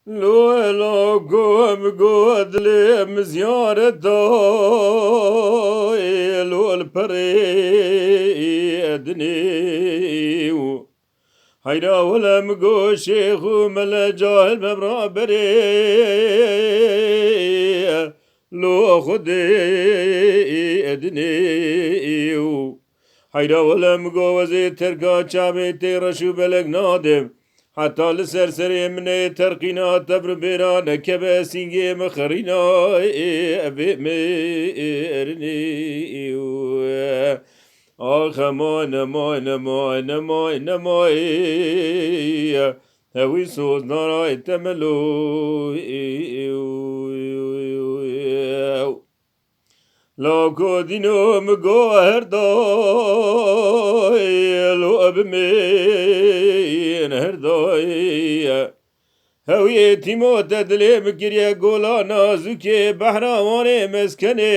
لو لا قوم قدلي مزيارة داي لو البريدني هيدا ولا مقو شيخ ملا جاهل مبرابري لو خدي ادني هيدا ولا مقو وزي تركا شامي تيرشو بلق نادم حتى لسرسري من ترقينا تبر بيرانا كبا سينجي مخرينا ابي ميرني آخ مان مان مان مان مای هوی سوز نارای تملو لاکو دینو مگو هر دای لو اب مین هر دای هوی تیمو تدلی مکریه گولا نازوکی بحراوان مسکنه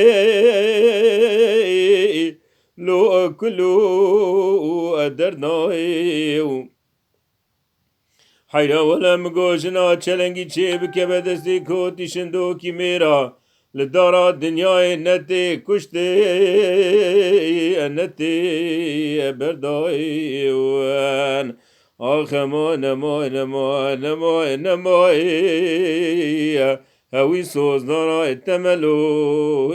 لو كلو أدرنايو حيرا ولا مگوشنا چلنگی چه بکه دستی کوتی شندوکی میرا لدارا دنیای نتی کشتی نتی بردایوان آخ ما نمای هوی سوز نارا تملو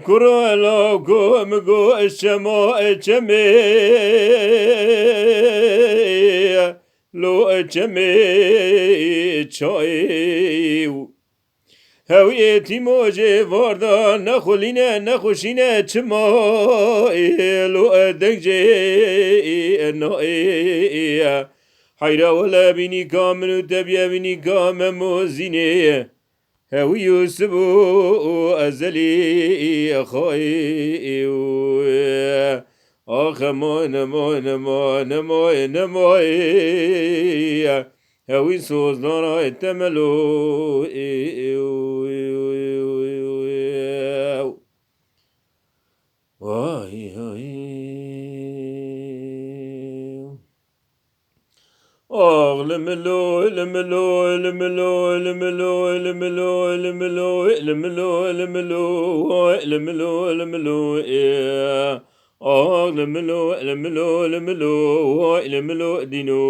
كرالا قوم قو الشماء جمي لو جمي چايو هويتي موجي واردا نخولينا نخوشينا چماي لو دنجي نائي حيرا ولا بيني كامل تبيا بيني كامل موزيني هوي يوسف أزلي أخوي آخ ماي هوي سوز نارا تملو واي لملو لملو لملو لملو لملو لملو لملو لملو لملو لملو لملو لملو لملو لملو دينو